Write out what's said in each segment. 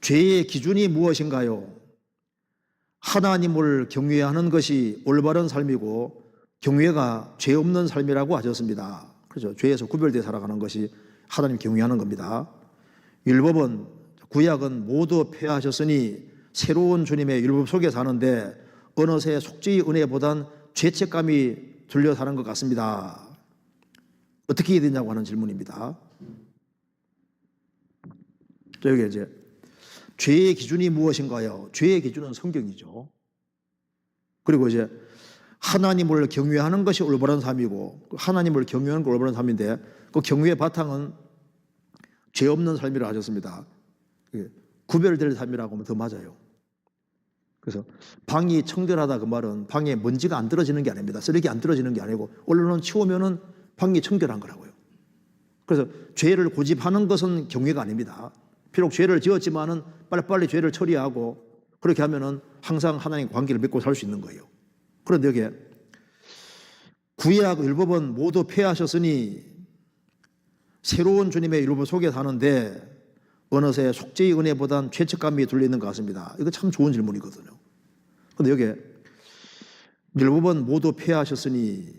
죄의 기준이 무엇인가요? 하나님을 경외하는 것이 올바른 삶이고 경외가 죄 없는 삶이라고 하셨습니다. 그렇죠? 죄에서 구별되어 살아가는 것이 하나님 경외하는 겁니다. 율법은, 구약은 모두 폐하셨으니 새로운 주님의 율법 속에 사는데 어느새 속죄의 은혜보단 죄책감이 들려 사는 것 같습니다. 어떻게 해야 되냐고 하는 질문입니다. 여기 이제 죄의 기준이 무엇인가요? 죄의 기준은 성경이죠. 그리고 이제 하나님을 경외하는 것이 올바른 삶이고 하나님을 경외하는 게 올바른 삶인데 그 경외의 바탕은 죄 없는 삶이라 하셨습니다. 구별될 삶이라고 하면 더 맞아요. 그래서 방이 청결하다 그 말은 방에 먼지가 안 떨어지는 게 아닙니다. 쓰레기 안 떨어지는 게 아니고 얼른 치우면은 방이 청결한 거라고요. 그래서 죄를 고집하는 것은 경외가 아닙니다. 비록 죄를 지었지만은 빨리빨리 죄를 처리하고 그렇게 하면은 항상 하나님 관계를 맺고 살 수 있는 거예요. 그런데 여기에 구약 율법은 모두 폐하셨으니 새로운 주님의 율법 속에 사는데 어느새 속죄의 은혜보단 죄책감이 들리는 것 같습니다. 이거 참 좋은 질문이거든요. 그런데 여기에 율법은 모두 폐하셨으니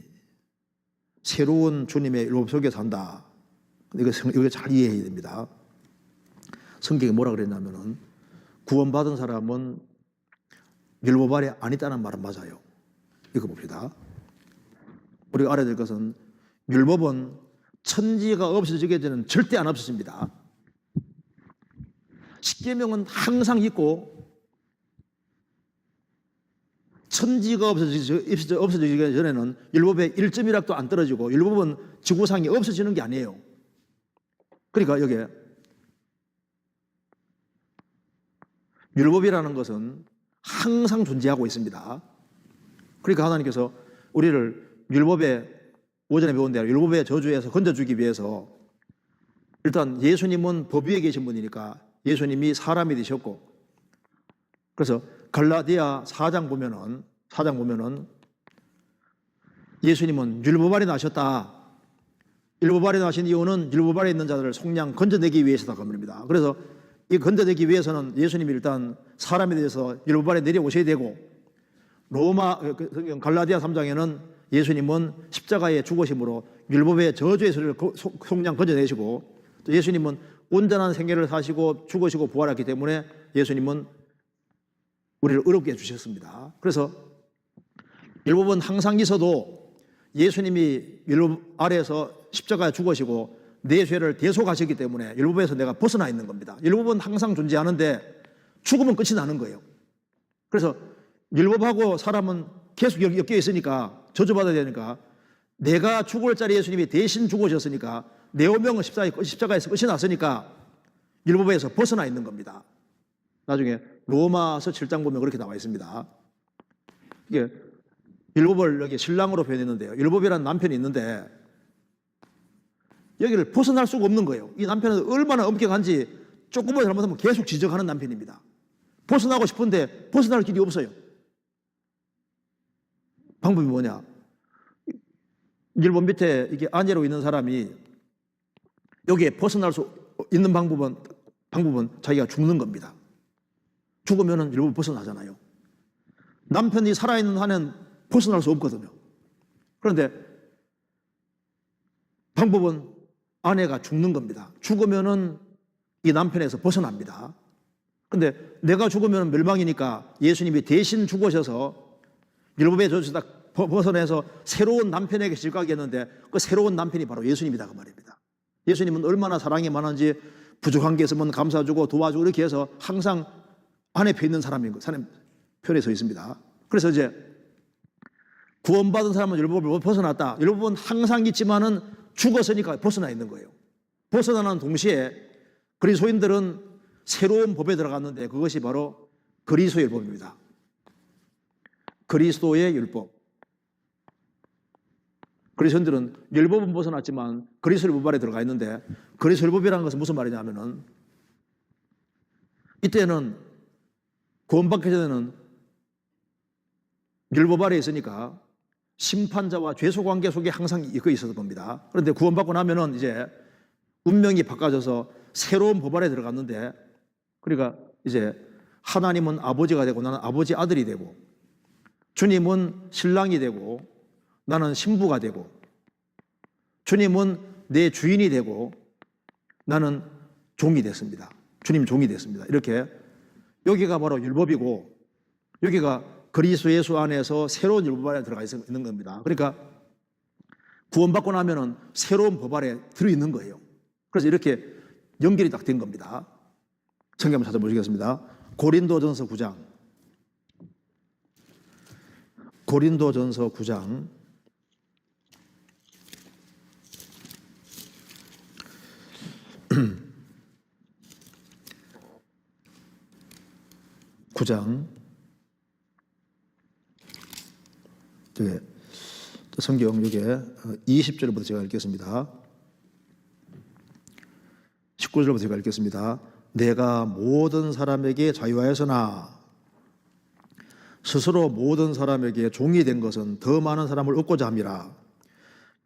새로운 주님의 율법 속에 산다. 이거 잘 이해해야 됩니다. 성경이 뭐라 그랬냐면은 구원받은 사람은 율법 아래 안 있다는 말은 맞아요. 이거 봅시다. 우리가 알아야 될 것은 율법은 천지가 없어지게 되는 절대 안 없어집니다. 십계명은 항상 있고 천지가 없어지기 전에는 율법의 1점이라도 안 떨어지고 율법은 지구상이 없어지는 게 아니에요. 그러니까 여기에 율법이라는 것은 항상 존재하고 있습니다. 그러니까 하나님께서 우리를 율법의 오전에 배운 대로 율법의 저주에서 건져주기 위해서 일단 예수님은 법 위에 계신 분이니까 예수님이 사람이 되셨고 그래서 갈라디아 4장 보면은 예수님은 율법 아래 나셨다. 율법 아래 나신 이유는 율법 아래 있는 자들을 속량 건져내기 위해서다 겁니다. 그래서 이 건져내기 위해서는 예수님이 일단 사람에 대해서 율법 아래 내려오셔야 되고 갈라디아 3장에는 예수님은 십자가에 죽으심으로 율법의 저주에서 속량 건져내시고 또 예수님은 온전한 생애를 사시고 죽으시고 부활했기 때문에 예수님은 우리를 의롭게 해주셨습니다. 그래서 율법은 항상 있어도 예수님이 율법 아래에서 십자가에 죽으시고 내 죄를 대속하셨기 때문에 율법에서 내가 벗어나 있는 겁니다. 율법은 항상 존재하는데 죽으면 끝이 나는 거예요. 그래서 율법하고 사람은 계속 엮여 있으니까 저주받아야 되니까 내가 죽을 자리 예수님이 대신 죽으셨으니까 내 운명은 십자가에서 끝이 났으니까 율법에서 벗어나 있는 겁니다. 나중에 로마서 7장 보면 그렇게 나와 있습니다. 이게 율법을 여기 신랑으로 표현했는데요. 율법이라는 남편이 있는데 여기를 벗어날 수가 없는 거예요. 이 남편은 얼마나 엄격한지 조금만 잘못하면 계속 지적하는 남편입니다. 벗어나고 싶은데 벗어날 길이 없어요. 방법이 뭐냐? 율법 밑에 이게 아내로 있는 사람이 여기에 벗어날 수 있는 방법은 자기가 죽는 겁니다. 죽으면 율법 벗어나잖아요. 남편이 살아있는 한은 벗어날 수 없거든요. 그런데 방법은 아내가 죽는 겁니다. 죽으면은 이 남편에서 벗어납니다. 그런데 내가 죽으면 멸망이니까 예수님이 대신 죽으셔서 율법의 저주에서 벗어내서 새로운 남편에게 시작하겠는데 그 새로운 남편이 바로 예수님이다 그 말입니다. 예수님은 얼마나 사랑이 많은지 부족한 게 있으면 감싸주고 도와주고 이렇게 해서 항상 안에 펴 있는 사람인 거, 사람 편에 서 있습니다. 그래서 이제 구원받은 사람은 율법을 벗어났다. 율법은 항상 있지만은 죽었으니까 벗어나 있는 거예요. 벗어나는 동시에 그리스도인들은 새로운 법에 들어갔는데 그것이 바로 그리스도의 율법입니다. 그리스도의 율법. 그리스도인들은 율법은 벗어났지만 그리스도 율법 아래 들어가 있는데 그리스도 율법이라는 것은 무슨 말이냐면은 이때는 구원받기 전에는 율법 아래 있으니까 심판자와 죄수 관계 속에 항상 이끌어 있었던 겁니다. 그런데 구원받고 나면은 이제 운명이 바꿔져서 새로운 법 아래 들어갔는데 그러니까 이제 하나님은 아버지가 되고 나는 아버지 아들이 되고, 주님은 신랑이 되고 나는 신부가 되고, 주님은 내 주인이 되고 나는 종이 됐습니다. 주님 종이 됐습니다. 이렇게 여기가 바로 율법이고, 여기가 그리스도 예수 안에서 새로운 율법 안에 들어가 있는 겁니다. 그러니까 구원받고 나면은 새로운 법 아래 들어있는 거예요. 그래서 이렇게 연결이 딱 된 겁니다. 성경 한번 찾아보시겠습니다. 고린도전서 9장. 고린도전서 9장. 9장. 성경 여기에 20절부터 제가 읽겠습니다. 19절부터 제가 읽겠습니다. 내가 모든 사람에게 자유하였으나 스스로 모든 사람에게 종이 된 것은 더 많은 사람을 얻고자 함이라.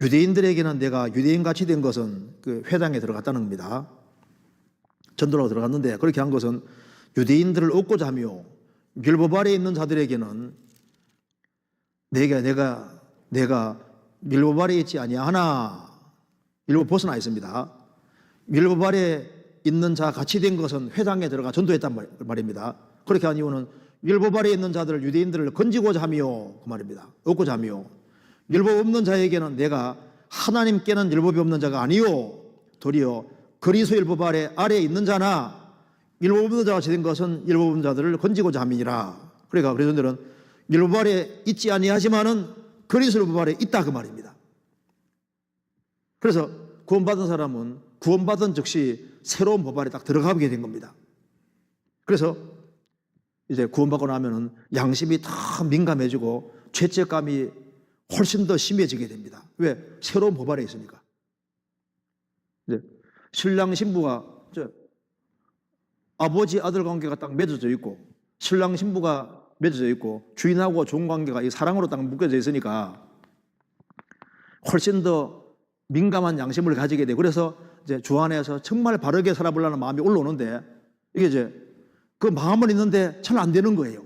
유대인들에게는 내가 유대인같이 된 것은 그 회당에 들어갔다는 겁니다. 전도로 들어갔는데, 그렇게 한 것은 유대인들을 얻고자 하며, 율법 아래에 있는 자들에게는 내가 율법 아래에 있지 아니하나, 율법 벗어나 있습니다. 율법 아래에 있는 자 같이 된 것은 회당에 들어가 전도했단 말입니다. 그렇게 한 이유는 율법 아래에 있는 자들을, 유대인들을 건지고자 하며, 그 말입니다. 얻고자 하며, 율법 없는 자에게는 내가 하나님께는 율법이 없는 자가 아니요 도리어 그리스도 율법 아래에 있는 자나 율법 없는 자가 된 것은 율법 없는 자들을 건지고자 함이니라. 그러니까 그리스도인들은 율법 아래에 있지 아니하지만은 그리스도 율법 아래에 있다, 그 말입니다. 그래서 구원받은 사람은 구원받은 즉시 새로운 법 아래 딱 들어가게 된 겁니다. 그래서 이제 구원받고 나면은 양심이 더 민감해지고 죄책감이 훨씬 더 심해지게 됩니다. 왜? 새로운 법 아래에 있으니까. 이제 신랑 신부가 아버지 아들 관계가 딱 맺어져 있고, 신랑 신부가 맺어져 있고, 주인하고 종 관계가 이 사랑으로 딱 묶여져 있으니까 훨씬 더 민감한 양심을 가지게 되고, 그래서 이제 주 안에서 정말 바르게 살아보려는 마음이 올라오는데, 이게 이제 그 마음은 있는데 잘 안 되는 거예요.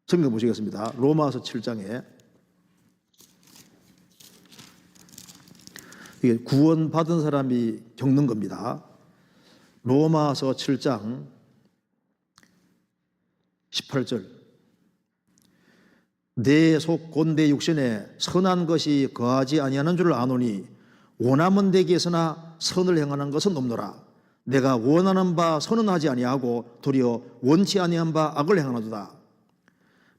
성경 보시겠습니다. 로마서 7장에 이게 구원받은 사람이 겪는 겁니다. 로마서 7장 18절. 내 속 곧 내 육신에 선한 것이 거하지 아니하는 줄 아노니 원하면 되겠으나 선을 행하는 것은 없노라. 내가 원하는 바 선은 하지 아니하고 도리어 원치 아니한 바 악을 행하노도다.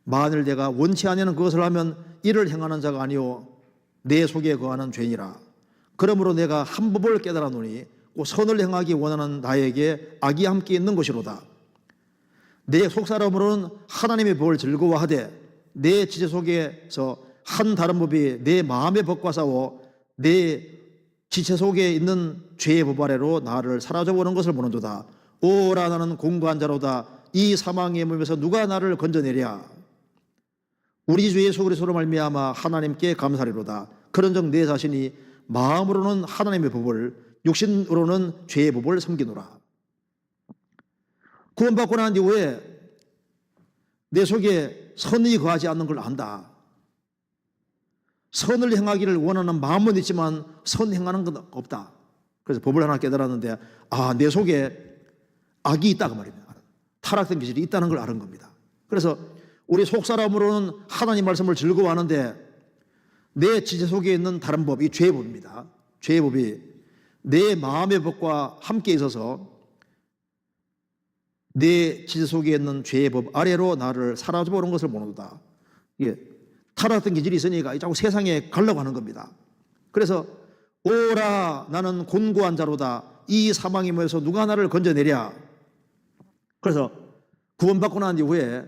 만일 내가 원치 아니하는 그것을 하면 이를 행하는 자가 아니요 내 속에 거하는 죄니라. 그러므로 내가 한 법을 깨달아노니 곧 선을 행하기 원하는 나에게 악이 함께 있는 것이로다. 내 속사람으로는 하나님의 법을 즐거워하되 내 지체 속에서 한 다른 법이 내 마음의 법과 싸워 내 지체 속에 있는 죄의 법 아래로 나를 사로잡아오는 것을 보는도다. 오라 나는 공고한 자로다. 이 사망의 몸에서 누가 나를 건져내랴. 우리 주 예수 그리스도로 말미암아 하나님께 감사리로다. 그런즉 내 자신이 마음으로는 하나님의 법을, 육신으로는 죄의 법을 섬기노라. 구원받고 난 이후에 내 속에 선이 거하지 않는 걸 안다. 선을 행하기를 원하는 마음은 있지만 선 행하는 건 없다. 그래서 법을 하나 깨달았는데, 내 속에 악이 있다, 그 말입니다. 타락된 기질이 있다는 걸 아는 겁니다. 그래서 우리 속사람으로는 하나님 말씀을 즐거워하는데 내 지체 속에 있는 다른 법, 이 죄의 법입니다. 죄의 법이 내 마음의 법과 함께 있어서 내 지체 속에 있는 죄의 법 아래로 나를 사로잡아오는 것을 보는도다. 이게 타락된 기질이 있으니까 자꾸 세상에 가려고 하는 겁니다. 그래서 오라 나는 곤고한 자로다. 이 사망의 몸에서 누가 나를 건져내랴. 그래서 구원받고 난 이후에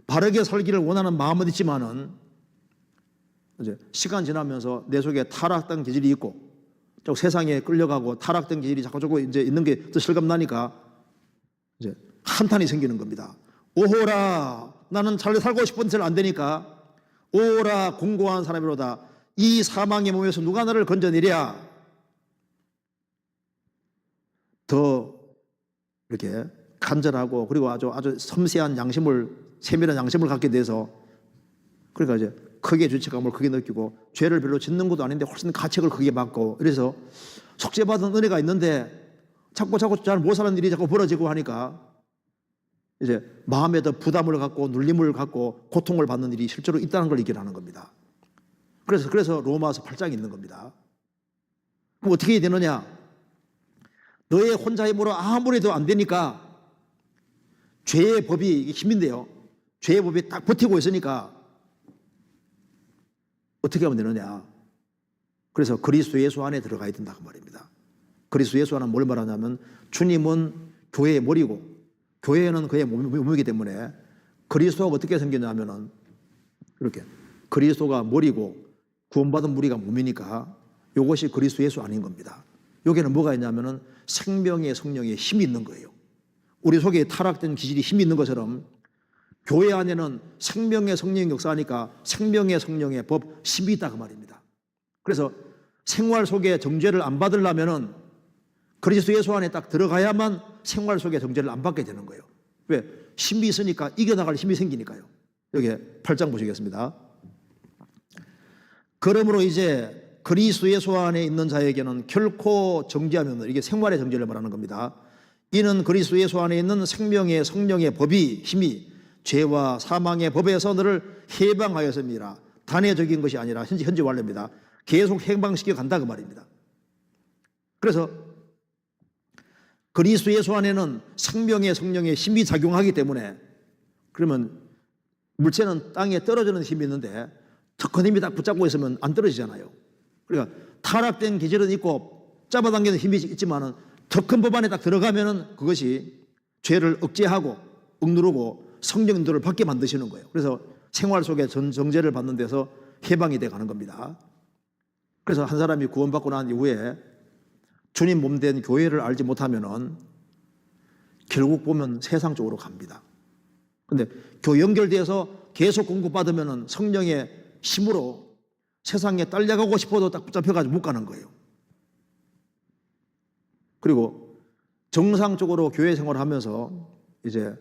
바르게 살기를 원하는 마음은 있지만은 이제 시간 지나면서 내 속에 타락된 기질이 있고 자꾸 세상에 끌려가고 타락된 기질이 자꾸 이제 있는 게 더 실감나니까 이제 한탄이 생기는 겁니다. 오호라 나는 잘 살고 싶은데 잘 안 되니까 오라 공고한 사람이로다. 이 사망의 몸에서 누가 나를 건져내랴. 더 이렇게 간절하고 그리고 아주 섬세한 양심을, 세밀한 양심을 갖게 돼서, 그러니까 이제 크게 죄책감을 크게 느끼고 죄를 별로 짓는 것도 아닌데 훨씬 가책을 크게 받고, 이래서 속죄받은 은혜가 있는데 자꾸 잘 못 사는 일이 자꾸 벌어지고 하니까 이제 마음에 더 부담을 갖고 눌림을 갖고 고통을 받는 일이 실제로 있다는 걸 얘기를 겁니다. 그래서 로마서 8장이 있는 겁니다. 그럼 어떻게 해야 되느냐? 너의 혼자 힘으로 아무래도 안 되니까 죄의 법이 힘인데요. 죄의 법이 딱 버티고 있으니까 어떻게 하면 되느냐? 그래서 그리스도 예수 안에 들어가야 된다 그 말입니다. 그리스도 예수 안은 뭘 말하냐면 주님은 교회의 머리고 교회는 그의 몸이기 때문에 그리스도가 어떻게 생겼냐면은 이렇게 그리스도가 머리고 구원받은 무리가 몸이니까 이것이 그리스도 예수 아닌 겁니다. 여기는 뭐가 있냐면은 생명의 성령의 힘이 있는 거예요. 우리 속에 타락된 기질이 힘이 있는 것처럼 교회 안에는 생명의 성령의 역사하니까 생명의 성령의 법 힘이 있다 그 말입니다. 그래서 생활 속에 정죄를 안 받으려면은 그리스도 예수 안에 딱 들어가야만 생활 속에 정죄를 안 받게 되는 거예요. 왜? 힘이 있으니까 이겨나갈 힘이 생기니까요. 여기 8장 보시겠습니다. 그러므로 이제 그리스도 예수 안에 있는 자에게는 결코 정죄하면, 이게 생활의 정죄를 말하는 겁니다. 이는 그리스도 예수 안에 있는 생명의 성령의 법이 힘이 죄와 사망의 법에서 너를 해방하였습니다. 단회적인 것이 아니라 현재 완료입니다. 계속 해방시켜 간다 그 말입니다. 그래서 그리스도 예수 안에는 생명의 성령의 힘이 작용하기 때문에, 그러면 물체는 땅에 떨어지는 힘이 있는데 더 큰 힘이 딱 붙잡고 있으면 안 떨어지잖아요. 그러니까 타락된 기질은 있고 잡아당기는 힘이 있지만은 더 큰 법 안에 딱 들어가면은 그것이 죄를 억제하고 억누르고 성령 인도를 받게 만드시는 거예요. 그래서 생활 속에 정죄를 받는 데서 해방이 돼 가는 겁니다. 그래서 한 사람이 구원받고 난 이후에 주님 몸된 교회를 알지 못하면은 결국 보면 세상 쪽으로 갑니다. 근데 연결돼서 계속 공급받으면은 성령의 힘으로 세상에 딸려가고 싶어도 딱 붙잡혀가지고 못 가는 거예요. 그리고 정상적으로 교회 생활을 하면서 이제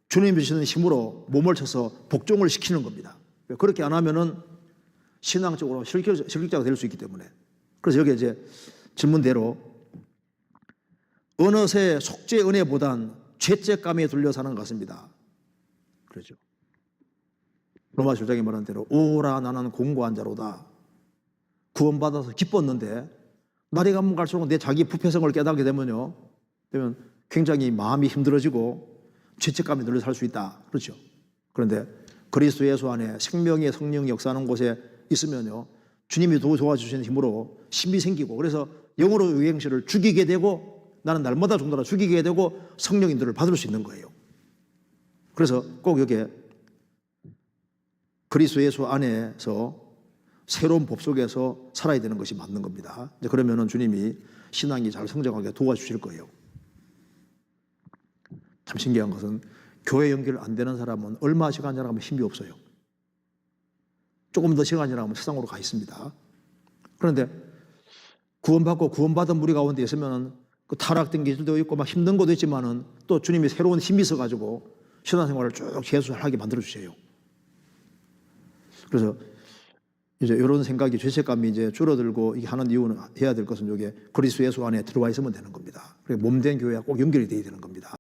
주님 주시는 힘으로 몸을 쳐서 복종을 시키는 겁니다. 그렇게 안 하면은 신앙적으로 실격자가 될 수 있기 때문에. 그래서 여기 이제 질문대로 어느새 속죄 은혜보단 죄책감에 둘려 사는 것 같습니다. 그렇죠. 로마서 1장에 말한 대로 오라 나는 공고한 자로다. 구원받아서 기뻤는데 날이 가면 갈수록 내 자기 부패성을 깨닫게 되면 굉장히 마음이 힘들어지고 죄책감에 눌려 살 수 있다. 그렇죠. 그런데 그리스도 예수 안에 생명의 성령이 역사하는 곳에 있으면요, 주님이 도와주시는 힘으로 힘이 생기고, 그래서 영으로 유행실을 죽이게 되고 나는 날마다 종달아 죽이게 되고 성령 인도를 받을 수 있는 거예요. 그래서 꼭 여기에 그리스도 예수 안에서 새로운 법 속에서 살아야 되는 것이 맞는 겁니다. 이제 그러면은 주님이 신앙이 잘 성장하게 도와주실 거예요. 참 신기한 것은 교회 연결 안 되는 사람은 얼마 시간 지나가면 힘이 없어요. 조금 더 시간이 지나가면 세상으로 가 있습니다. 그런데 구원받고 구원받은 무리 가운데 있으면 그 타락된 기질도 있고 막 힘든 것도 있지만은 또 주님이 새로운 힘이 있어가지고 신앙생활을 쭉 계속하게 만들어 주세요. 그래서 이제 이런 생각이, 죄책감이 이제 줄어들고 이게 하는 이유는 해야 될 것은 여기에 그리스도 예수 안에 들어와 있으면 되는 겁니다. 몸된 교회와 꼭 연결이 돼야 되는 겁니다.